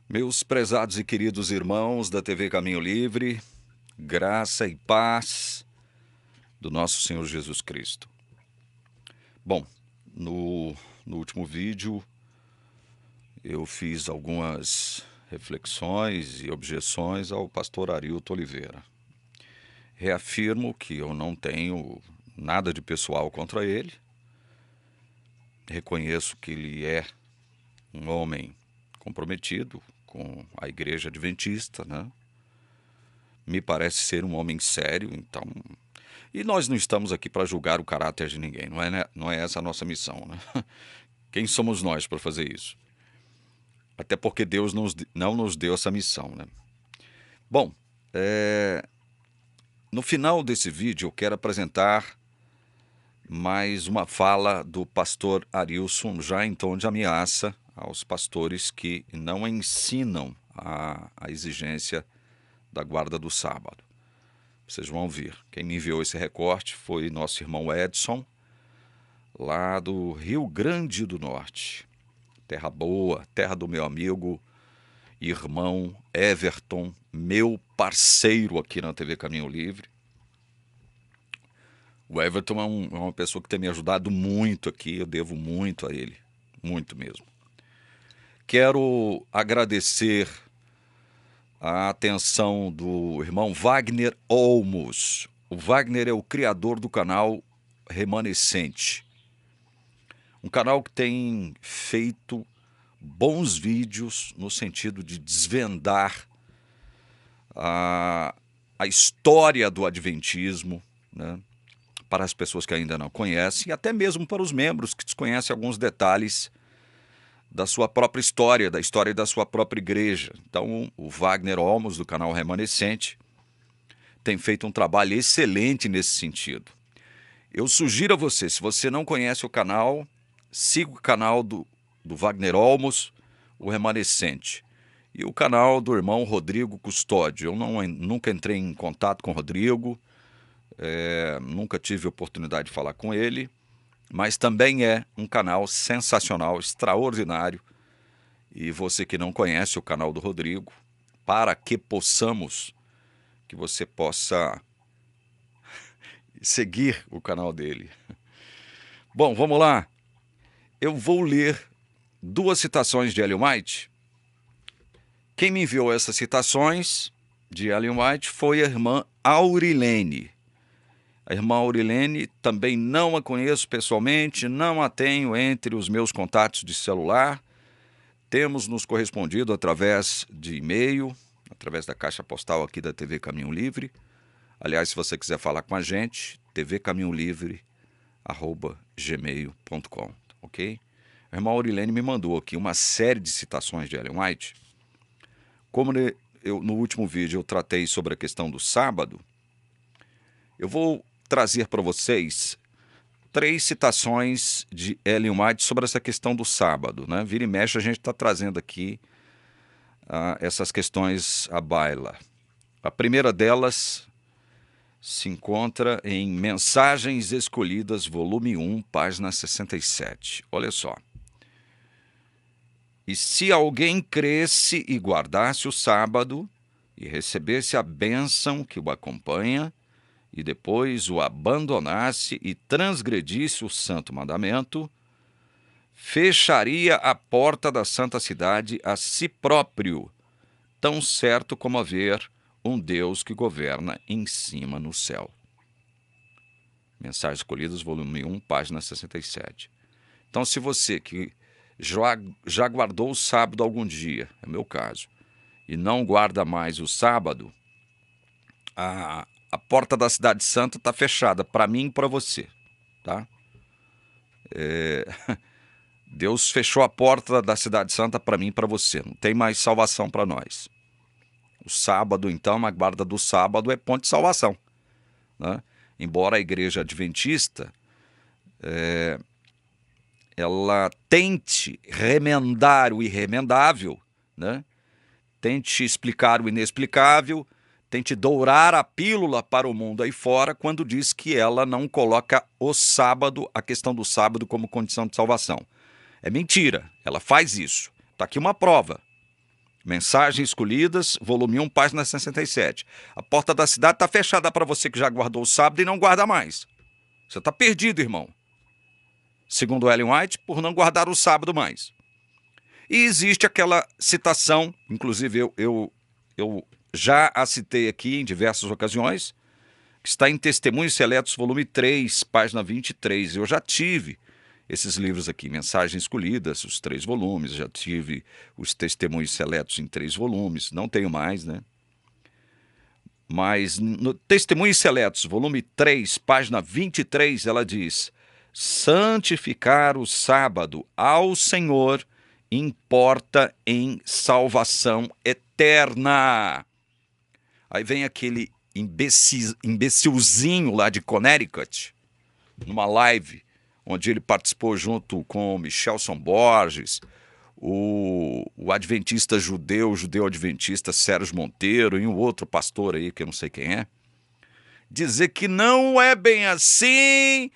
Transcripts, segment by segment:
Meus prezados e queridos irmãos da TV Caminho Livre, graça e paz do nosso Senhor Jesus Cristo. Bom, no último vídeo eu fiz algumas reflexões e objeções ao pastor Arilton Oliveira. Reafirmo que eu não tenho nada de pessoal contra ele. Reconheço que ele é um homem comprometido com a Igreja Adventista, né? Me parece ser um homem sério, então... E nós não estamos aqui para julgar o caráter de ninguém, não é essa a nossa missão, né? Quem somos nós para fazer isso? Até porque Deus não nos deu essa missão, né? Bom, no final desse vídeo eu quero apresentar mais uma fala do pastor Arilson, já em tom de ameaça aos pastores que não ensinam a exigência da guarda do sábado. Vocês vão ouvir. Quem me enviou esse recorte foi nosso irmão Edson, lá do Rio Grande do Norte. Terra boa, terra do meu amigo, irmão Everton, meu parceiro aqui na TV Caminho Livre. O Everton é uma pessoa que tem me ajudado muito aqui, eu devo muito a ele, muito mesmo. Quero agradecer a atenção do irmão Wagner Olmos. O Wagner é o criador do canal Remanescente. Um canal que tem feito bons vídeos no sentido de desvendar a história do Adventismo, né? Para as pessoas que ainda não conhecem, e até mesmo para os membros que desconhecem alguns detalhes da sua própria história, da história da sua própria igreja. Então, o Wagner Olmos, do canal Remanescente, tem feito um trabalho excelente nesse sentido. Eu sugiro a você, se você não conhece o canal, siga o canal do Wagner Olmos, o Remanescente, e o canal do irmão Rodrigo Custódio. Eu nunca entrei em contato com o Rodrigo, nunca tive oportunidade de falar com ele, mas também é um canal sensacional, extraordinário. E você que não conhece o canal do Rodrigo, para que você possa seguir o canal dele. Bom, vamos lá. Eu vou ler 2 citações de Ellen White. Quem me enviou essas citações de Ellen White foi a irmã Aurilene. A irmã Aurilene também não a conheço pessoalmente, não a tenho entre os meus contatos de celular. Temos nos correspondido através de e-mail, através da caixa postal aqui da TV Caminho Livre. Aliás, se você quiser falar com a gente, tvcaminholivre@gmail.com, ok? A irmã Aurilene me mandou aqui uma série de citações de Ellen White. Como no último vídeo eu tratei sobre a questão do sábado, eu vou trazer para vocês 3 citações de Ellen White sobre essa questão do sábado, né? Vira e mexe, a gente está trazendo aqui essas questões à baila. A primeira delas se encontra em Mensagens Escolhidas, volume 1, página 67. Olha só. E se alguém cresce e guardasse o sábado e recebesse a bênção que o acompanha, e depois o abandonasse e transgredisse o santo mandamento, fecharia a porta da santa cidade a si próprio, tão certo como haver um Deus que governa em cima no céu. Mensagens Escolhidas, volume 1, página 67. Então, se você que já guardou o sábado algum dia, é o meu caso, e não guarda mais o sábado, a porta da Cidade Santa está fechada para mim e para você, tá? Deus fechou a porta da Cidade Santa para mim e para você. Não tem mais salvação para nós. O sábado, então, a guarda do sábado é ponto de salvação, né? Embora a igreja adventista ela tente remendar o irremendável, né? Tente explicar o inexplicável, tente dourar a pílula para o mundo aí fora quando diz que ela não coloca o sábado, a questão do sábado, como condição de salvação. É mentira, ela faz isso. Está aqui uma prova. Mensagens Escolhidas, volume 1, página 67. A porta da cidade está fechada para você que já guardou o sábado e não guarda mais. Você está perdido, irmão. Segundo Ellen White, por não guardar o sábado mais. E existe aquela citação, inclusive eu já a citei aqui em diversas ocasiões, que está em Testemunhos Seletos, volume 3, página 23. Eu já tive esses livros aqui, Mensagens Escolhidas, os 3 volumes, já tive os Testemunhos Seletos em 3 volumes, não tenho mais, né? Mas no Testemunhos Seletos, volume 3, página 23, ela diz: santificar o sábado ao Senhor importa em salvação eterna. Aí vem aquele imbecilzinho lá de Connecticut, numa live, onde ele participou junto com o Michelson Borges, o adventista judeu adventista Sérgio Monteiro e um outro pastor aí, que eu não sei quem é, dizer que não é bem assim,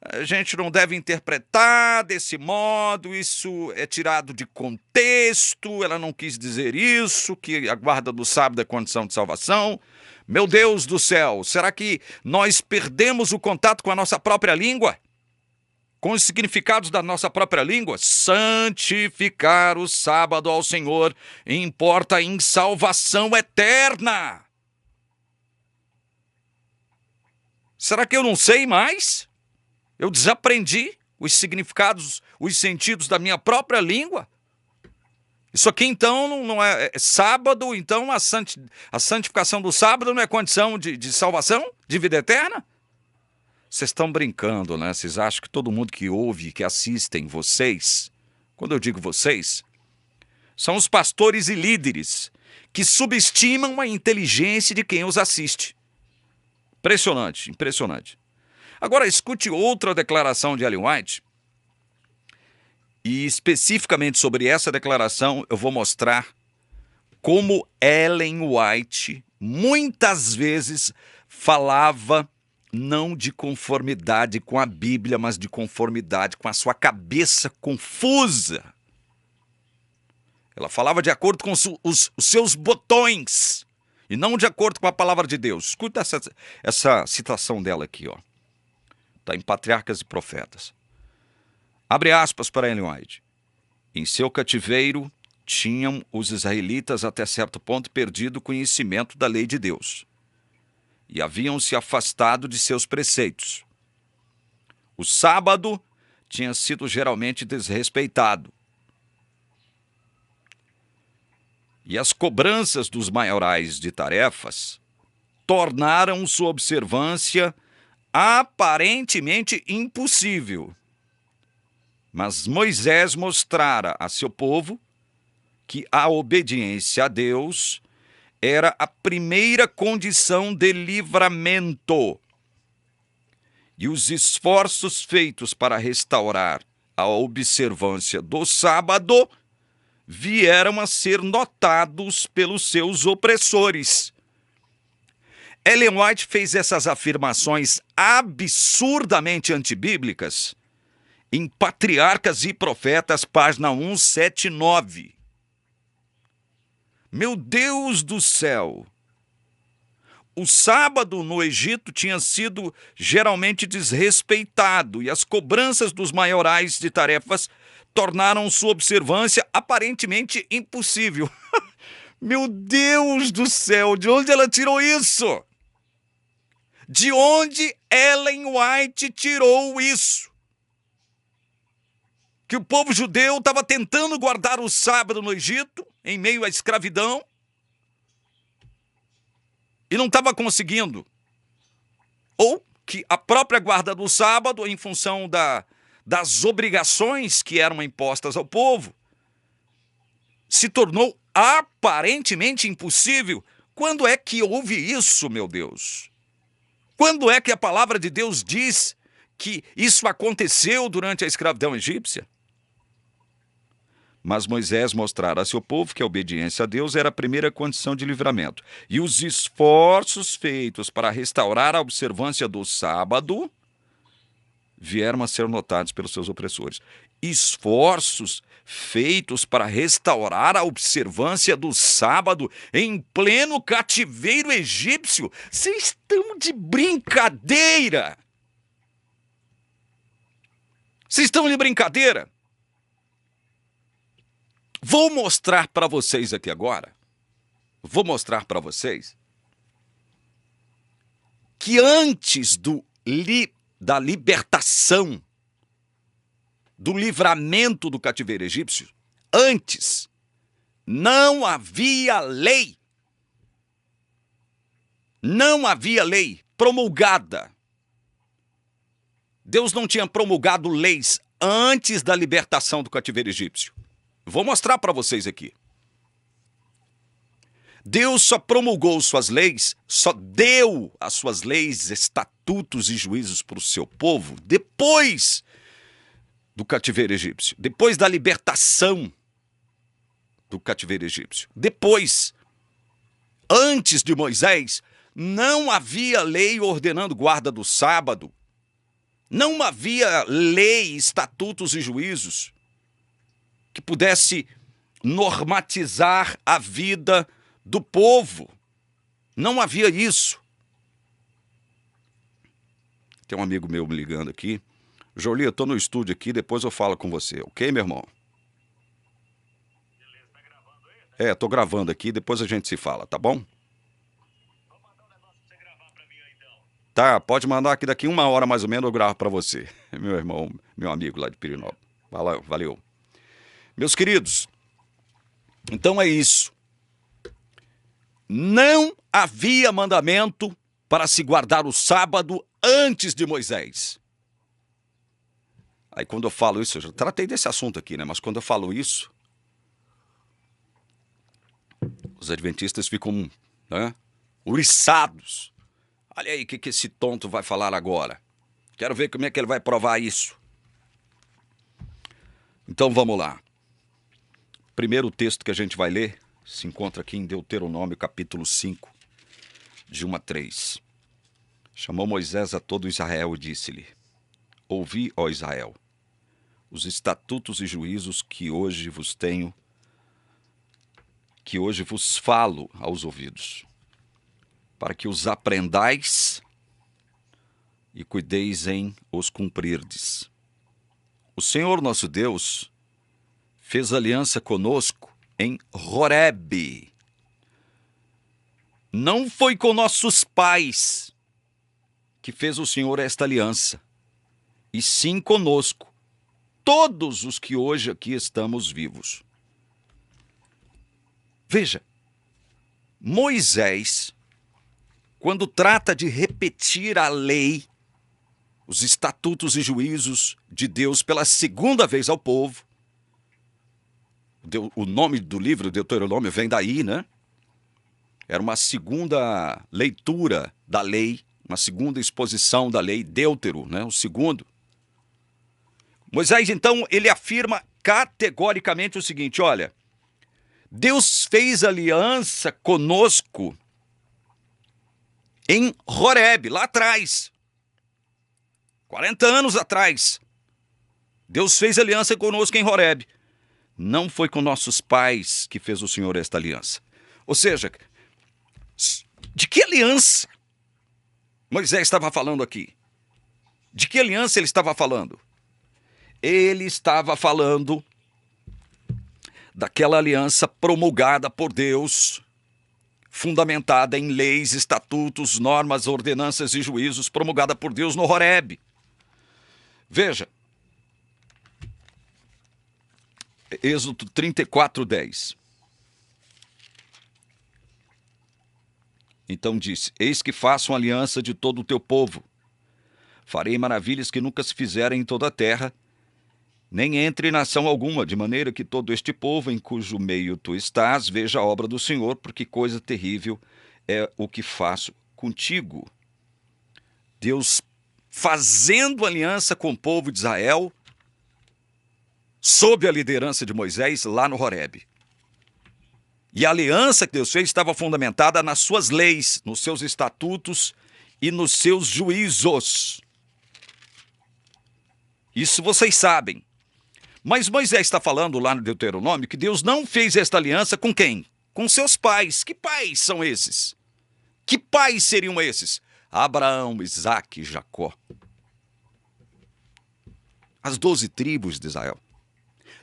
a gente não deve interpretar desse modo, isso é tirado de contexto, ela não quis dizer isso, que a guarda do sábado é condição de salvação. Meu Deus do céu, será que nós perdemos o contato com a nossa própria língua? Com os significados da nossa própria língua? Santificar o sábado ao Senhor importa em salvação eterna. Será que eu não sei mais? Eu desaprendi os significados, os sentidos da minha própria língua? Isso aqui então não é sábado, então a santificação do sábado não é condição de salvação, de vida eterna? Vocês estão brincando, né? Vocês acham que todo mundo que ouve, que assistem, vocês, quando eu digo vocês, são os pastores e líderes que subestimam a inteligência de quem os assiste. Impressionante, impressionante. Agora escute outra declaração de Ellen White, e especificamente sobre essa declaração eu vou mostrar como Ellen White muitas vezes falava não de conformidade com a Bíblia, mas de conformidade com a sua cabeça confusa. Ela falava de acordo com os seus botões e não de acordo com a palavra de Deus. Escuta essa citação dela aqui, ó. Está em Patriarcas e Profetas. Abre aspas para Ellen White. Em seu cativeiro, tinham os israelitas até certo ponto perdido o conhecimento da lei de Deus e haviam se afastado de seus preceitos. O sábado tinha sido geralmente desrespeitado. E as cobranças dos maiorais de tarefas tornaram sua observância aparentemente impossível. Mas Moisés mostrara a seu povo que a obediência a Deus era a primeira condição de livramento. E os esforços feitos para restaurar a observância do sábado vieram a ser notados pelos seus opressores. Ellen White fez essas afirmações absurdamente antibíblicas em Patriarcas e Profetas, página 179. Meu Deus do céu! O sábado no Egito tinha sido geralmente desrespeitado e as cobranças dos maiorais de tarefas tornaram sua observância aparentemente impossível. Meu Deus do céu, de onde ela tirou isso? De onde Ellen White tirou isso? Que o povo judeu estava tentando guardar o sábado no Egito, em meio à escravidão, e não estava conseguindo. Ou que a própria guarda do sábado, em função das obrigações que eram impostas ao povo, se tornou aparentemente impossível. Quando é que houve isso, meu Deus? Quando é que a palavra de Deus diz que isso aconteceu durante a escravidão egípcia? Mas Moisés mostrara a seu povo que a obediência a Deus era a primeira condição de livramento. E os esforços feitos para restaurar a observância do sábado vieram a ser notados pelos seus opressores. Esforços feitos para restaurar a observância do sábado em pleno cativeiro egípcio. Vocês estão de brincadeira! Vocês estão de brincadeira? Vou mostrar para vocês aqui agora. Vou mostrar para vocês que antes da libertação, do livramento do cativeiro egípcio, antes não havia lei. Não havia lei promulgada. Deus não tinha promulgado leis antes da libertação do cativeiro egípcio. Vou mostrar para vocês aqui. Deus só promulgou suas leis, só deu as suas leis, estatutos e juízos para o seu povo depois do cativeiro egípcio, depois da libertação do cativeiro egípcio. Depois, antes de Moisés, não havia lei ordenando guarda do sábado, não havia lei, estatutos e juízos que pudesse normatizar a vida do povo. Não havia isso. Tem um amigo meu me ligando aqui. Jolie, eu tô no estúdio aqui, depois eu falo com você, ok, meu irmão? Beleza, tá gravando aí? É, tô gravando aqui, depois a gente se fala, tá bom? Vou mandar um negócio pra você gravar pra mim aí, então. Tá, pode mandar aqui daqui 1 hora mais ou menos, eu gravo pra você. Meu irmão, meu amigo lá de Pirinópolis. Valeu. Meus queridos, então é isso. Não havia mandamento para se guardar o sábado antes de Moisés. Aí quando eu falo isso, eu já tratei desse assunto aqui, né? Mas quando eu falo isso, os adventistas ficam, né, uriçados. Olha aí o que esse tonto vai falar agora. Quero ver como é que ele vai provar isso. Então vamos lá. Primeiro texto que a gente vai ler se encontra aqui em Deuteronômio, capítulo 5, de 1 a 3. Chamou Moisés a todo Israel e disse-lhe: Ouvi, ó Israel, os estatutos e juízos que hoje vos tenho, que hoje vos falo aos ouvidos, para que os aprendais e cuideis em os cumprirdes. O Senhor nosso Deus fez aliança conosco em Horebe. Não foi com nossos pais que fez o Senhor esta aliança, e sim conosco, todos os que hoje aqui estamos vivos. Veja, Moisés, quando trata de repetir a lei, os estatutos e juízos de Deus pela segunda vez ao povo, o nome do livro, Deuteronômio, vem daí, né? Era uma segunda leitura da lei, uma segunda exposição da lei, Deutero, né? O segundo. Moisés, então, ele afirma categoricamente o seguinte: olha, Deus fez aliança conosco em Horebe, lá atrás, 40 anos atrás. Deus fez aliança conosco em Horebe. Não foi com nossos pais que fez o Senhor esta aliança. Ou seja, de que aliança Moisés estava falando aqui? De que aliança ele estava falando? Ele estava falando daquela aliança promulgada por Deus, fundamentada em leis, estatutos, normas, ordenanças e juízos, promulgada por Deus no Horebe. Veja, Êxodo 34:10. Então disse: Eis que faço uma aliança de todo o teu povo. Farei maravilhas que nunca se fizeram em toda a terra, nem entre nação alguma, de maneira que todo este povo em cujo meio tu estás veja a obra do Senhor, porque coisa terrível é o que faço contigo. Deus fazendo aliança com o povo de Israel, sob a liderança de Moisés, lá no Horebe. E a aliança que Deus fez estava fundamentada nas suas leis, nos seus estatutos e nos seus juízos. Isso vocês sabem. Mas Moisés está falando lá no Deuteronômio que Deus não fez esta aliança com quem? Com seus pais. Que pais são esses? Que pais seriam esses? Abraão, Isaque e Jacó. As 12 tribos de Israel.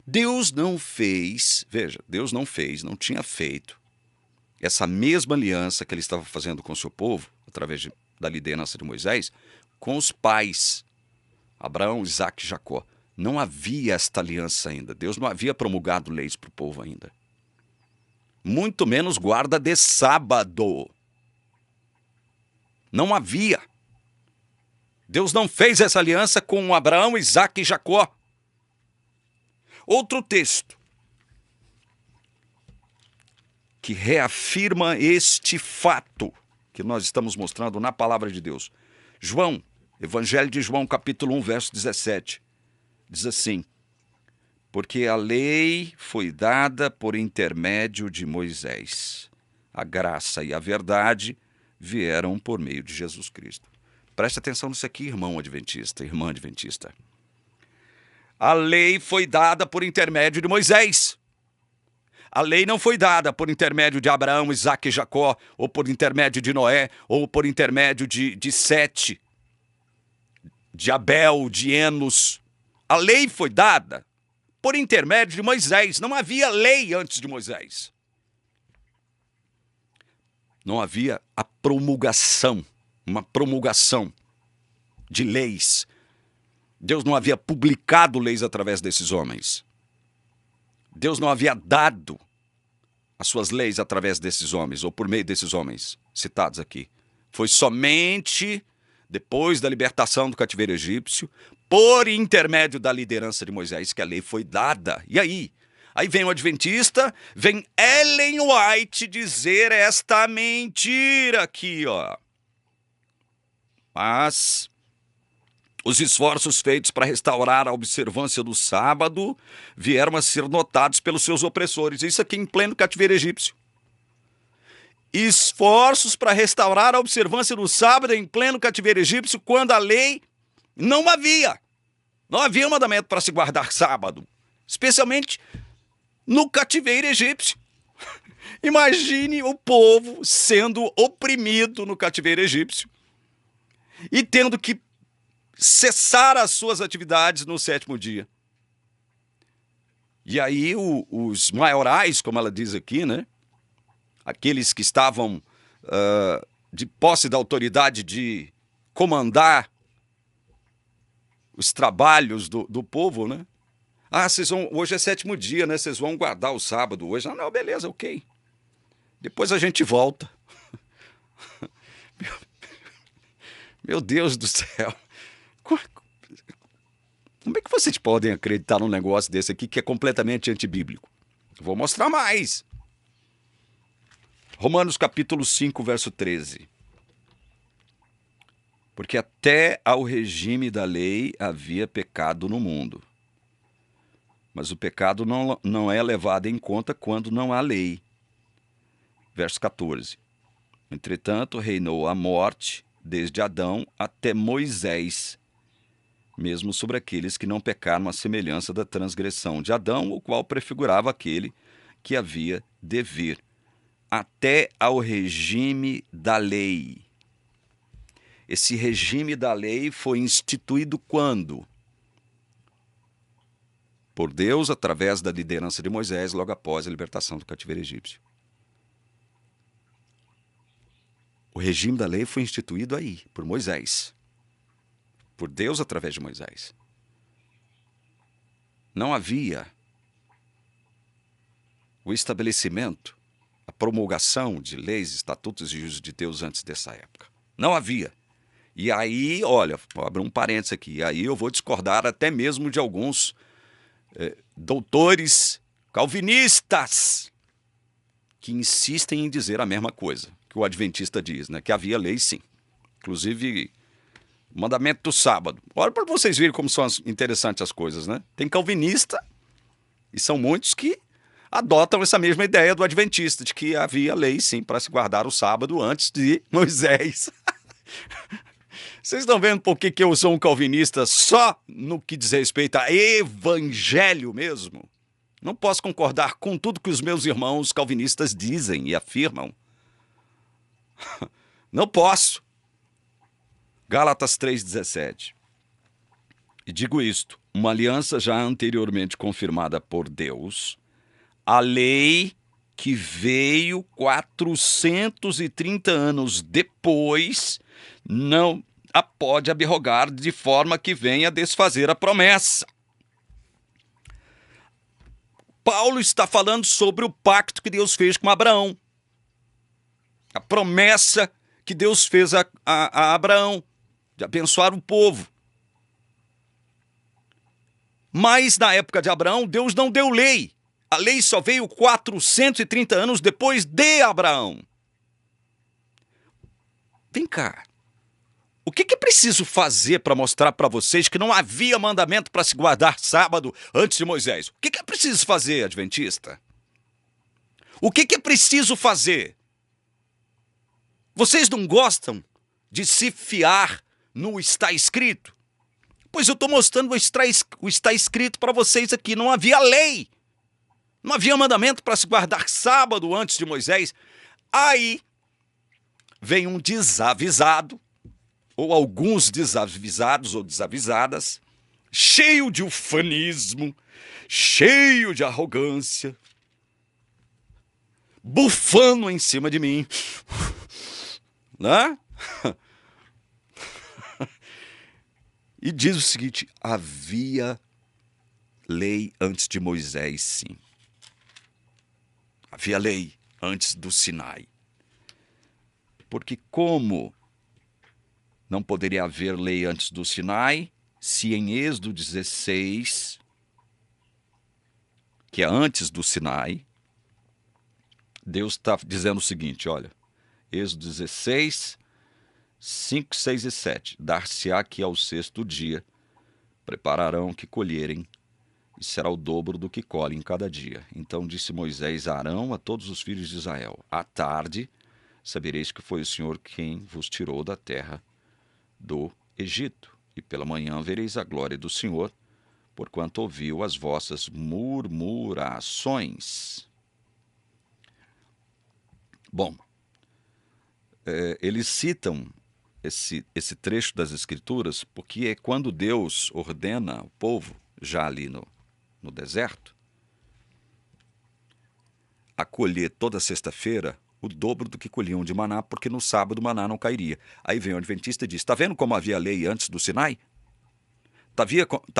Deus não fez, veja, Deus não fez, não tinha feito essa mesma aliança que ele estava fazendo com o seu povo, através da liderança de Moisés, com os pais, Abraão, Isaque e Jacó. Não havia esta aliança ainda. Deus não havia promulgado leis para o povo ainda. Muito menos guarda de sábado. Não havia. Deus não fez essa aliança com Abraão, Isaque e Jacó. Outro texto que reafirma este fato que nós estamos mostrando na palavra de Deus. João, Evangelho de João, capítulo 1, verso 17. Diz assim: porque a lei foi dada por intermédio de Moisés. A graça e a verdade vieram por meio de Jesus Cristo. Preste atenção nisso aqui, irmão adventista, irmã adventista. A lei foi dada por intermédio de Moisés. A lei não foi dada por intermédio de Abraão, Isaque e Jacó, ou por intermédio de Noé, ou por intermédio de Sete, de Abel, de Enos. A lei foi dada por intermédio de Moisés. Não havia lei antes de Moisés. Não havia a promulgação, uma promulgação de leis. Deus não havia publicado leis através desses homens. Deus não havia dado as suas leis através desses homens, ou por meio desses homens citados aqui. Foi somente depois da libertação do cativeiro egípcio, por intermédio da liderança de Moisés, que a lei foi dada. E aí? Aí vem o adventista, vem Ellen White dizer esta mentira aqui, ó. Mas os esforços feitos para restaurar a observância do sábado vieram a ser notados pelos seus opressores. Isso aqui em pleno cativeiro egípcio. Esforços para restaurar a observância do sábado em pleno cativeiro egípcio, quando a lei não havia. Não havia mandamento para se guardar sábado, especialmente no cativeiro egípcio. Imagine o povo sendo oprimido no cativeiro egípcio e tendo que cessar as suas atividades no 7º dia. E aí os maiorais, como ela diz aqui, né? Aqueles que estavam de posse da autoridade de comandar os trabalhos do povo, né? Ah, hoje é 7º dia, né? Vocês vão guardar o sábado hoje. Ah, não, beleza, ok. Depois a gente volta. Meu Deus do céu. Como é que vocês podem acreditar num negócio desse aqui que é completamente antibíblico? Vou mostrar mais. Romanos capítulo 5, verso 13. Porque até ao regime da lei havia pecado no mundo. Mas o pecado não é levado em conta quando não há lei. Verso 14. Entretanto, reinou a morte desde Adão até Moisés, mesmo sobre aqueles que não pecaram à semelhança da transgressão de Adão, o qual prefigurava aquele que havia de vir. Até ao regime da lei. Esse regime da lei foi instituído quando? Por Deus, através da liderança de Moisés, logo após a libertação do cativeiro egípcio. O regime da lei foi instituído aí, por Moisés. Por Deus, através de Moisés. Não havia o estabelecimento, a promulgação de leis, estatutos e juízos de Deus antes dessa época. Não havia. E aí, olha, vou abrir um parênteses aqui, aí eu vou discordar até mesmo de alguns doutores calvinistas que insistem em dizer a mesma coisa que o adventista diz, né? Que havia lei sim. Inclusive, mandamento do sábado. Olha para vocês verem como são interessantes as coisas, né? Tem calvinista, e são muitos que adotam essa mesma ideia do adventista, de que havia lei sim para se guardar o sábado antes de Moisés. Vocês estão vendo por que eu sou um calvinista só no que diz respeito a evangelho mesmo? Não posso concordar com tudo que os meus irmãos calvinistas dizem e afirmam. Não posso. Gálatas 3,17. E digo isto, uma aliança já anteriormente confirmada por Deus, a lei que veio 430 anos depois, não a pode abrogar de forma que venha desfazer a promessa. Paulo está falando sobre o pacto que Deus fez com Abraão. A promessa que Deus fez a Abraão de abençoar o povo. Mas na época de Abraão, Deus não deu lei. A lei só veio 430 anos depois de Abraão. Vem cá. O que é preciso fazer para mostrar para vocês que não havia mandamento para se guardar sábado antes de Moisés? O que é preciso fazer, adventista? O que é preciso fazer? Vocês não gostam de se fiar no está escrito? Pois eu estou mostrando o está escrito para vocês aqui. Não havia lei. Não havia mandamento para se guardar sábado antes de Moisés. Aí vem um desavisado, ou alguns desavisados ou desavisadas, cheio de ufanismo, cheio de arrogância, bufando em cima de mim. Né? E diz o seguinte: havia lei antes de Moisés, sim. Havia lei antes do Sinai. Porque como não poderia haver lei antes do Sinai, se em Êxodo 16, que é antes do Sinai, Deus está dizendo o seguinte, olha, Êxodo 16, 5, 6 e 7. Dar-se-á que ao sexto dia prepararão o que colherem, e será o dobro do que colhem cada dia. Então disse Moisés a Arão, a todos os filhos de Israel: à tarde sabereis que foi o Senhor quem vos tirou da terra do Egito, e pela manhã vereis a glória do Senhor, porquanto ouviu as vossas murmurações. Bom, eles citam esse trecho das Escrituras porque é quando Deus ordena o povo, já ali no deserto, a colher toda sexta-feira o dobro do que colhiam de maná, porque no sábado o maná não cairia. Aí vem o adventista e diz: está vendo como havia lei antes do Sinai? Está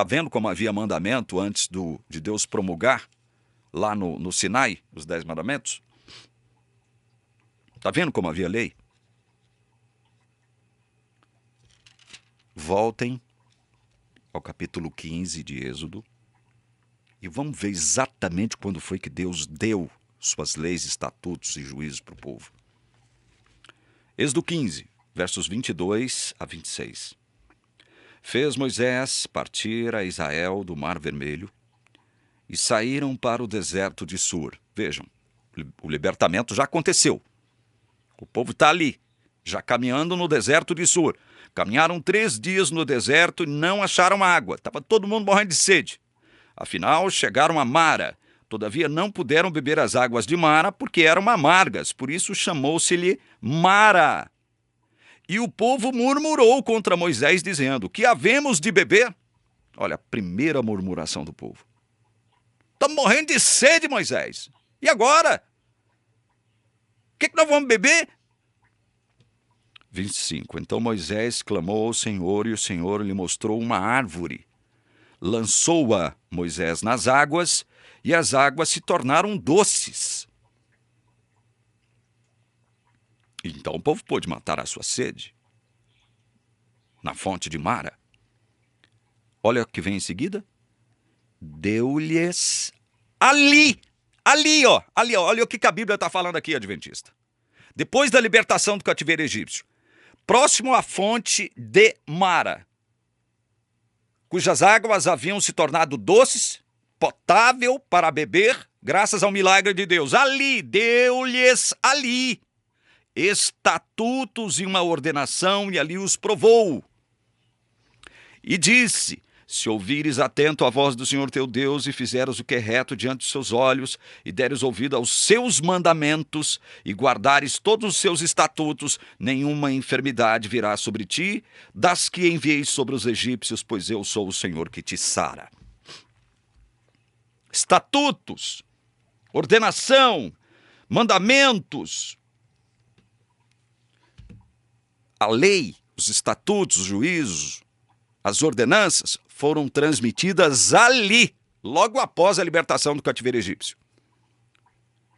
vendo como havia mandamento antes de Deus promulgar lá no Sinai, os 10 mandamentos? Está vendo como havia lei? Voltem ao capítulo 15 de Êxodo e vamos ver exatamente quando foi que Deus deu suas leis, estatutos e juízos para o povo. Êxodo 15, versos 22 a 26. Fez Moisés partir a Israel do Mar Vermelho e saíram para o deserto de Sur. Vejam, o libertamento já aconteceu. O povo está ali, já caminhando no deserto de Sur. Caminharam 3 dias no deserto e não acharam água. Estava todo mundo morrendo de sede. Afinal, chegaram a Mara. Todavia, não puderam beber as águas de Mara porque eram amargas. Por isso, chamou-se-lhe Mara. E o povo murmurou contra Moisés, dizendo: que havemos de beber? Olha, a primeira murmuração do povo. Estamos morrendo de sede, Moisés. E agora? O que nós vamos beber? 25. Então Moisés clamou ao Senhor, e o Senhor lhe mostrou uma árvore. Lançou-a Moisés nas águas, e as águas se tornaram doces. Então o povo pôde matar a sua sede na fonte de Mara. Olha o que vem em seguida. Deu-lhes ali, olha o que a Bíblia está falando aqui, adventista. Depois da libertação do cativeiro egípcio, próximo à fonte de Mara, cujas águas haviam se tornado doces, potável para beber, graças ao milagre de Deus. Ali, deu-lhes ali estatutos e uma ordenação, e ali os provou. E disse: se ouvires atento a voz do Senhor teu Deus, e fizeres o que é reto diante dos seus olhos, e deres ouvido aos seus mandamentos, e guardares todos os seus estatutos, nenhuma enfermidade virá sobre ti, das que enviei sobre os egípcios, pois eu sou o Senhor que te sara. Estatutos, ordenação, mandamentos, a lei, os estatutos, os juízos, as ordenanças foram transmitidas ali, logo após a libertação do cativeiro egípcio.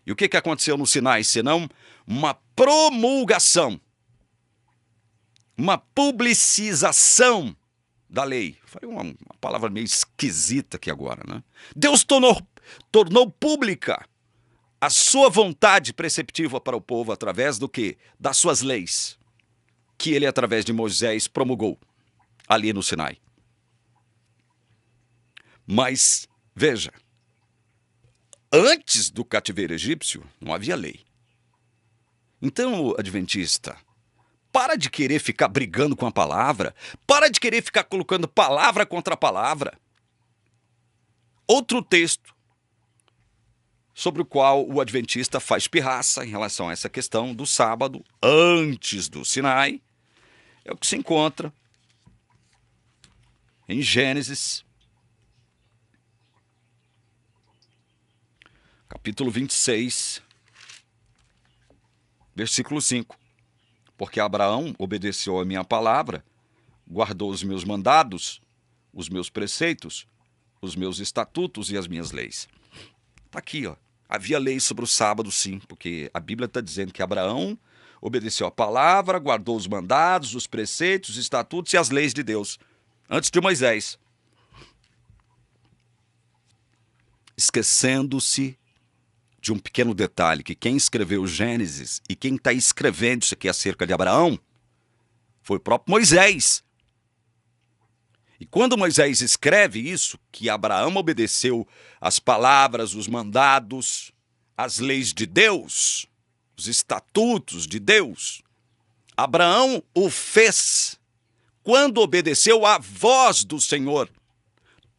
E o que aconteceu no Sinai, senão uma promulgação, uma publicização da lei. Falei uma palavra meio esquisita aqui agora, né? Deus tornou pública a sua vontade preceptiva para o povo através do quê? Das suas leis, que ele, através de Moisés, promulgou ali no Sinai. Mas, veja, antes do cativeiro egípcio, não havia lei. Então, adventista, para de querer ficar brigando com a palavra, para de querer ficar colocando palavra contra palavra. Outro texto sobre o qual o adventista faz pirraça em relação a essa questão do sábado antes do Sinai, é o que se encontra em Gênesis, capítulo 26, versículo 5. Porque Abraão obedeceu a minha palavra, guardou os meus mandados, os meus preceitos, os meus estatutos e as minhas leis. Está aqui, ó. Havia lei sobre o sábado, sim, porque a Bíblia está dizendo que Abraão obedeceu a palavra, guardou os mandados, os preceitos, os estatutos e as leis de Deus, antes de Moisés. Esquecendo-se de um pequeno detalhe, que quem escreveu Gênesis e quem está escrevendo isso aqui acerca de Abraão foi o próprio Moisés. E quando Moisés escreve isso, que Abraão obedeceu as palavras, os mandados, as leis de Deus, os estatutos de Deus, Abraão o fez quando obedeceu à voz do Senhor.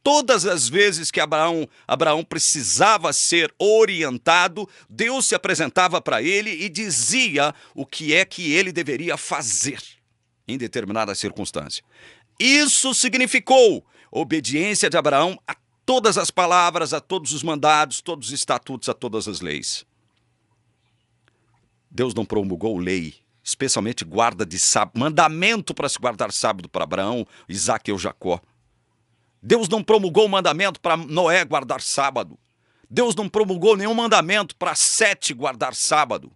Todas as vezes que Abraão precisava ser orientado, Deus se apresentava para ele e dizia o que é que ele deveria fazer em determinada circunstância. Isso significou obediência de Abraão a todas as palavras, a todos os mandados, todos os estatutos, a todas as leis. Deus não promulgou lei, especialmente guarda de sábado, mandamento para se guardar sábado para Abraão, Isaque ou Jacó. Deus não promulgou mandamento para Noé guardar sábado. Deus não promulgou nenhum mandamento para Sete guardar sábado.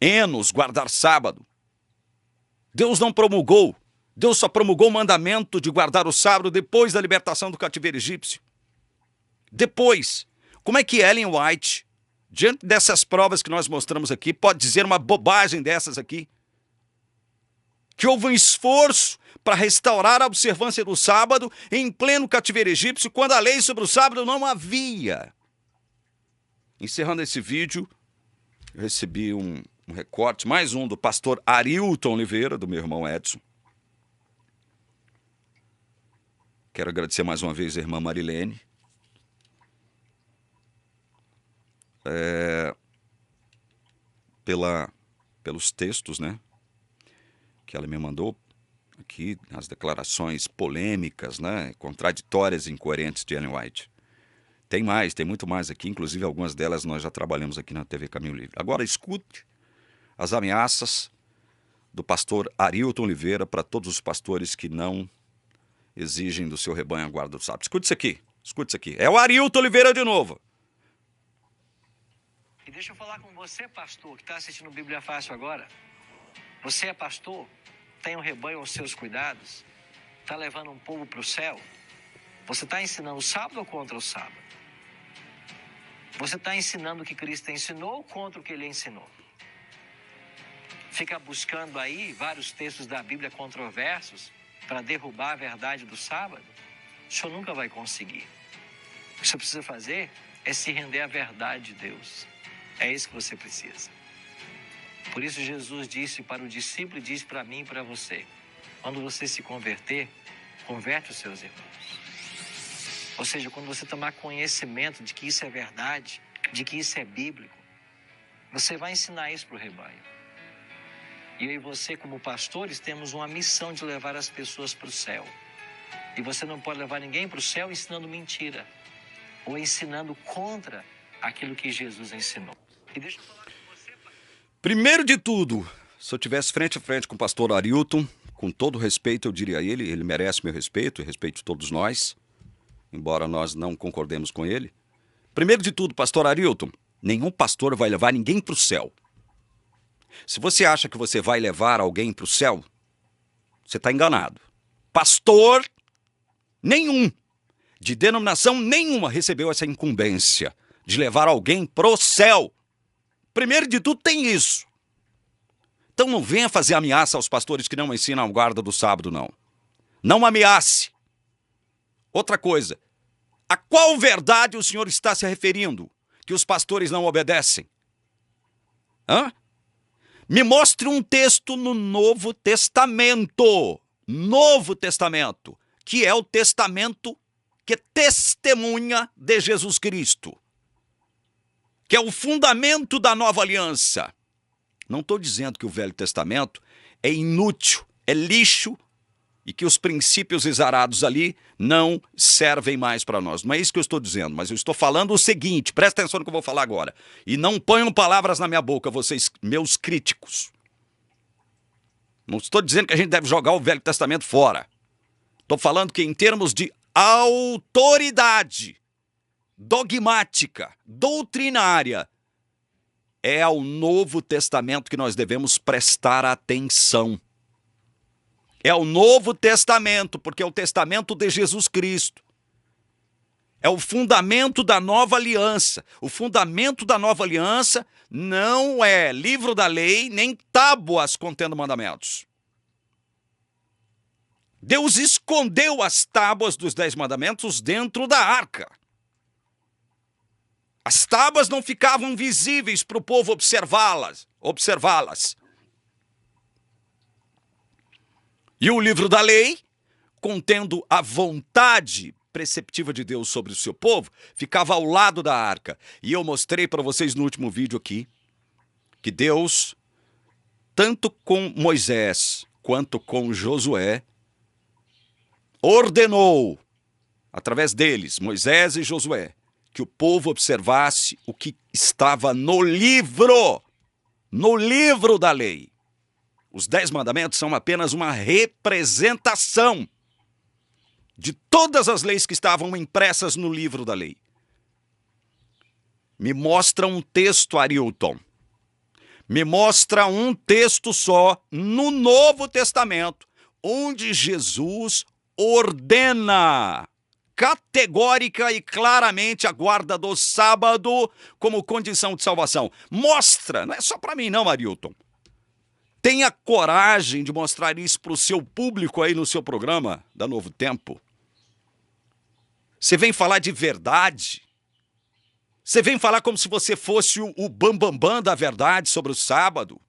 Enos guardar sábado. Deus não promulgou. Deus só promulgou o mandamento de guardar o sábado depois da libertação do cativeiro egípcio. Depois, como é que Ellen White, diante dessas provas que nós mostramos aqui, pode dizer uma bobagem dessas aqui? Que houve um esforço para restaurar a observância do sábado em pleno cativeiro egípcio, quando a lei sobre o sábado não havia. Encerrando esse vídeo, eu recebi um recorte, mais um, do pastor Arilton Oliveira, do meu irmão Edson. Quero agradecer mais uma vez a irmã Marilene. Pelos textos, né, que ela me mandou aqui, as declarações polêmicas, né, contraditórias e incoerentes de Ellen White. Tem muito mais aqui, inclusive algumas delas nós já trabalhamos aqui na TV Caminho Livre. Agora escute as ameaças do pastor Arilton Oliveira para todos os pastores que não exigem do seu rebanho a guarda do sábado. Escute isso aqui. É o Arilton Oliveira de novo. E deixa eu falar com você, pastor, que está assistindo Bíblia Fácil agora. Você é pastor, tem um rebanho aos seus cuidados, está levando um povo para o céu. Você está ensinando o sábado ou contra o sábado? Você está ensinando o que Cristo ensinou ou contra o que ele ensinou? Fica buscando aí vários textos da Bíblia controversos para derrubar a verdade do sábado? O senhor nunca vai conseguir. O que você precisa fazer é se render à verdade de Deus. É isso que você precisa. Por isso Jesus disse para o discípulo e disse para mim e para você: Quando você se converter, converte os seus irmãos. Ou seja, quando você tomar conhecimento de que isso é verdade, de que isso é bíblico, você vai ensinar isso para o rebanho. E eu e você, como pastores, temos uma missão de levar as pessoas para o céu. E você não pode levar ninguém para o céu ensinando mentira ou ensinando contra aquilo que Jesus ensinou. E deixa eu falar com você, pai. Primeiro de tudo, se eu tivesse frente a frente com o pastor Arilton, com todo respeito, eu diria a ele merece meu respeito e respeito de todos nós, embora nós não concordemos com ele. Primeiro de tudo, pastor Arilton, nenhum pastor vai levar ninguém para o céu. Se você acha que você vai levar alguém para o céu, você está enganado. Pastor nenhum, de denominação nenhuma, recebeu essa incumbência de levar alguém para o céu. Primeiro de tudo tem isso. Então não venha fazer ameaça aos pastores que não ensinam a guarda do sábado, não. Não ameace. Outra coisa, a qual verdade o senhor está se referindo que os pastores não obedecem? Hã? Me mostre um texto no Novo Testamento, que é o testamento que testemunha de Jesus Cristo, que é o fundamento da nova aliança. Não estou dizendo que o Velho Testamento é inútil, é lixo, e que os princípios exarados ali não servem mais para nós. Não é isso que eu estou dizendo, mas eu estou falando o seguinte, presta atenção no que eu vou falar agora. E não ponham palavras na minha boca, vocês, meus críticos. Não estou dizendo que a gente deve jogar o Velho Testamento fora. Estou falando que em termos de autoridade dogmática, doutrinária, é ao Novo Testamento que nós devemos prestar atenção. É o Novo Testamento, porque é o testamento de Jesus Cristo. É o fundamento da nova aliança. O fundamento da nova aliança não é livro da lei, nem tábuas contendo mandamentos. Deus escondeu as tábuas dos 10 mandamentos dentro da arca. As tábuas não ficavam visíveis para o povo observá-las. E o livro da lei, contendo a vontade preceptiva de Deus sobre o seu povo, ficava ao lado da arca. E eu mostrei para vocês no último vídeo aqui que Deus, tanto com Moisés quanto com Josué, ordenou, através deles, Moisés e Josué, que o povo observasse o que estava no livro da lei. Os 10 mandamentos são apenas uma representação de todas as leis que estavam impressas no livro da lei. Me mostra um texto, Arilton. Me mostra um texto só no Novo Testamento, onde Jesus ordena categórica e claramente a guarda do sábado como condição de salvação. Mostra, não é só para mim não, Arilton. Tenha coragem de mostrar isso para o seu público aí no seu programa da Novo Tempo. Você vem falar de verdade. Você vem falar como se você fosse o bambambam da verdade sobre o sábado.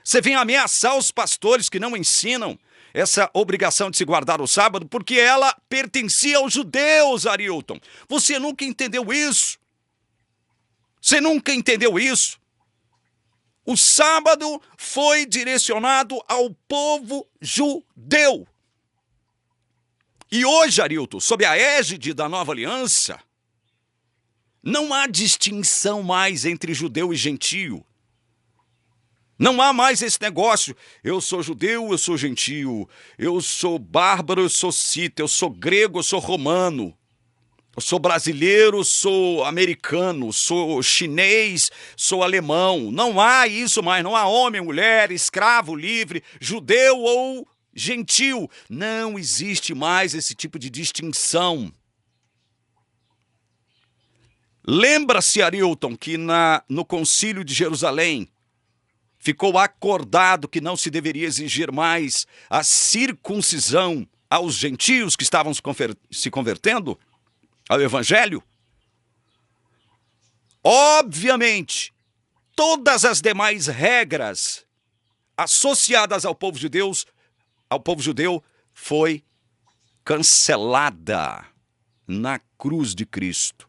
Você vem ameaçar os pastores que não ensinam essa obrigação de se guardar o sábado, porque ela pertencia aos judeus, Arilton. Você nunca entendeu isso. Você nunca entendeu isso. O sábado foi direcionado ao povo judeu. E hoje, Arilton, sob a égide da nova aliança, não há distinção mais entre judeu e gentio. Não há mais esse negócio, eu sou judeu, eu sou gentio, eu sou bárbaro, eu sou cita, eu sou grego, eu sou romano. Eu sou brasileiro, sou americano, sou chinês, sou alemão. Não há isso mais, não há homem, mulher, escravo, livre, judeu ou gentil. Não existe mais esse tipo de distinção. Lembra-se, Arilton, que no Concílio de Jerusalém ficou acordado que não se deveria exigir mais a circuncisão aos gentios que estavam se convertendo ao Evangelho? Obviamente, todas as demais regras associadas ao povo de Deus ao povo judeu foi cancelada na cruz de Cristo.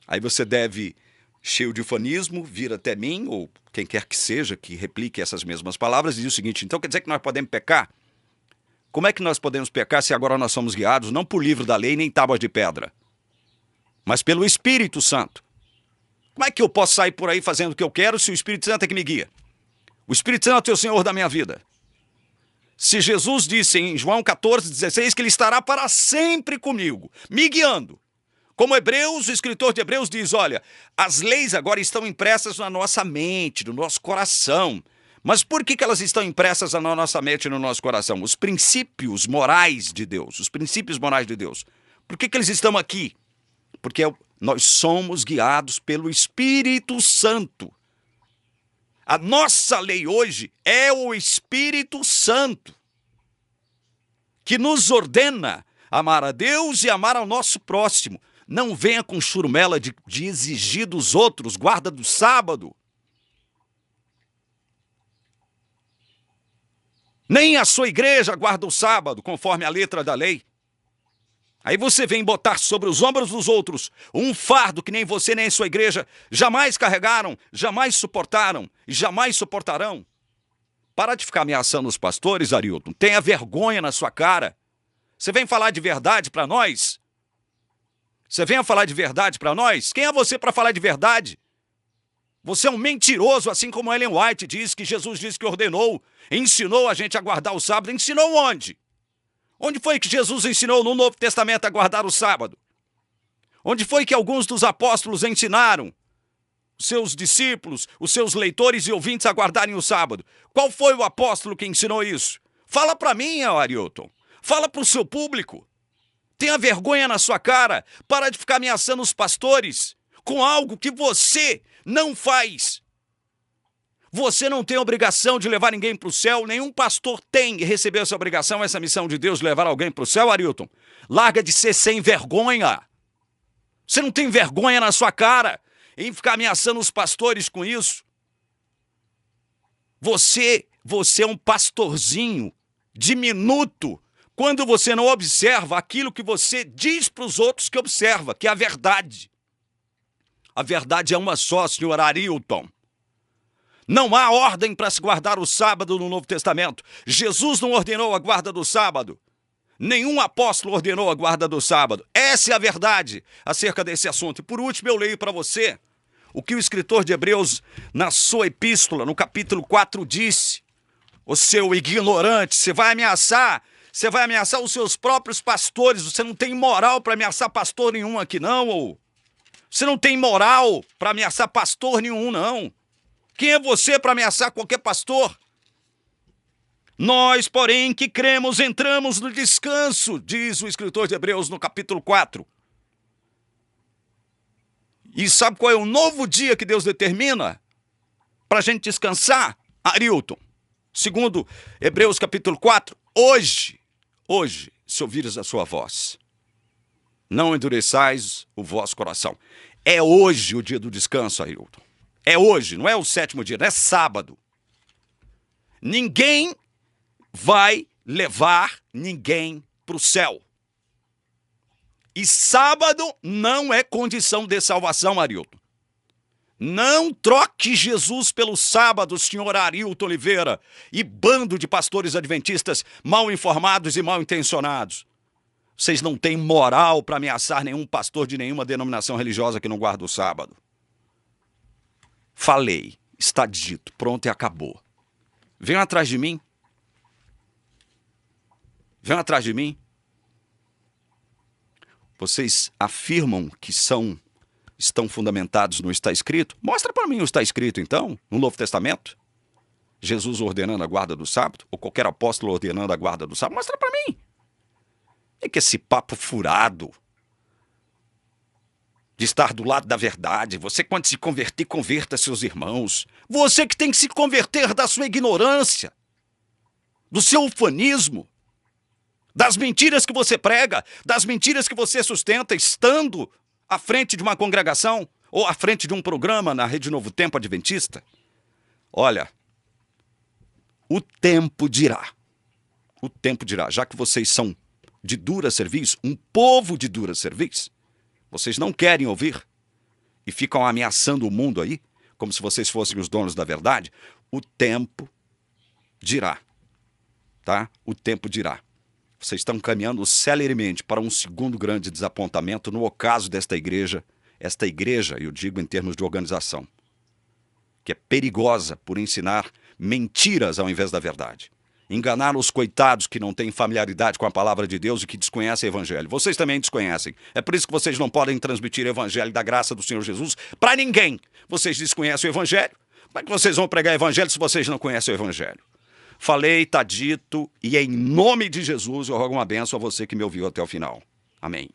Aí você deve, cheio de ufanismo, vir até mim, ou quem quer que seja que replique essas mesmas palavras, e diz o seguinte: então quer dizer que nós podemos pecar? Como é que nós podemos pecar se agora nós somos guiados não por livro da lei nem tábuas de pedra, mas pelo Espírito Santo? Como é que eu posso sair por aí fazendo o que eu quero se o Espírito Santo é que me guia? O Espírito Santo é o Senhor da minha vida. Se Jesus disse em João 14,16 que ele estará para sempre comigo, me guiando. Como Hebreus, o escritor de Hebreus diz, olha, as leis agora estão impressas na nossa mente, no nosso coração. Mas por que elas estão impressas na nossa mente e no nosso coração? Os princípios morais de Deus, os princípios morais de Deus. Por que eles estão aqui? Porque nós somos guiados pelo Espírito Santo. A nossa lei hoje é o Espírito Santo, que nos ordena amar a Deus e amar ao nosso próximo. Não venha com churumela de exigir dos outros guarda do sábado. Nem a sua igreja guarda o sábado, conforme a letra da lei. Aí você vem botar sobre os ombros dos outros um fardo que nem você nem a sua igreja jamais carregaram, jamais suportaram e jamais suportarão. Para de ficar ameaçando os pastores, Arilton. Tenha vergonha na sua cara. Você vem falar de verdade para nós? Você vem falar de verdade para nós? Quem é você para falar de verdade? Você é um mentiroso, assim como Ellen White diz, que Jesus disse que ordenou, ensinou a gente a guardar o sábado. Ensinou onde? Onde foi que Jesus ensinou no Novo Testamento a guardar o sábado? Onde foi que alguns dos apóstolos ensinaram os seus discípulos, os seus leitores e ouvintes a guardarem o sábado? Qual foi o apóstolo que ensinou isso? Fala para mim, Arilton. Fala para o seu público. Tenha vergonha na sua cara. Para de ficar ameaçando os pastores com algo que você não faz. Você não tem obrigação de levar ninguém para o céu. Nenhum pastor tem e recebeu essa obrigação, essa missão de Deus, de levar alguém para o céu, Arilton. Larga de ser sem vergonha. Você não tem vergonha na sua cara em ficar ameaçando os pastores com isso. Você é um pastorzinho diminuto quando você não observa aquilo que você diz para os outros que observa, que é a verdade. A verdade é uma só, senhor Arilton. Não há ordem para se guardar o sábado no Novo Testamento. Jesus não ordenou a guarda do sábado. Nenhum apóstolo ordenou a guarda do sábado. Essa é a verdade acerca desse assunto. E por último, eu leio para você o que o escritor de Hebreus, na sua epístola, no capítulo 4, disse. O seu ignorante, você vai ameaçar os seus próprios pastores. Você não tem moral para ameaçar pastor nenhum aqui, não, ou... Você não tem moral para ameaçar pastor nenhum, não. Quem é você para ameaçar qualquer pastor? Nós, porém, que cremos, entramos no descanso, diz o escritor de Hebreus no capítulo 4. E sabe qual é o novo dia que Deus determina para a gente descansar? Arilton, segundo Hebreus capítulo 4, hoje, se ouvires a sua voz, não endureçais o vosso coração. É hoje o dia do descanso, Arilton. É hoje, não é o 7º dia, não é sábado. Ninguém vai levar ninguém para o céu. E sábado não é condição de salvação, Arilton. Não troque Jesus pelo sábado, senhor Arilton Oliveira, e bando de pastores adventistas mal informados e mal intencionados. Vocês não têm moral para ameaçar nenhum pastor de nenhuma denominação religiosa que não guarda o sábado. Falei, está dito, pronto e acabou. Venham atrás de mim. Venham atrás de mim. Vocês afirmam que estão fundamentados no está escrito? Mostra para mim o está escrito, então, no Novo Testamento. Jesus ordenando a guarda do sábado, ou qualquer apóstolo ordenando a guarda do sábado. Mostra para mim. É que esse papo furado de estar do lado da verdade. Você, quando se converter, converta seus irmãos. Você que tem que se converter da sua ignorância, do seu ufanismo, das mentiras que você prega, das mentiras que você sustenta estando à frente de uma congregação ou à frente de um programa na Rede Novo Tempo Adventista. Olha, o tempo dirá. O tempo dirá. Já que vocês são de dura cerviz, um povo de dura cerviz, vocês não querem ouvir e ficam ameaçando o mundo aí, como se vocês fossem os donos da verdade, o tempo dirá. Tá? O tempo dirá. Vocês estão caminhando celeremente para um segundo grande desapontamento no ocaso desta igreja. Esta igreja, eu digo em termos de organização, que é perigosa por ensinar mentiras ao invés da verdade. Enganar os coitados que não têm familiaridade com a palavra de Deus e que desconhecem o evangelho. Vocês também desconhecem. É por isso que vocês não podem transmitir o evangelho da graça do Senhor Jesus para ninguém. Vocês desconhecem o evangelho. Como é que vocês vão pregar o evangelho se vocês não conhecem o evangelho? Falei, está dito, e em nome de Jesus eu rogo uma bênção a você que me ouviu até o final. Amém.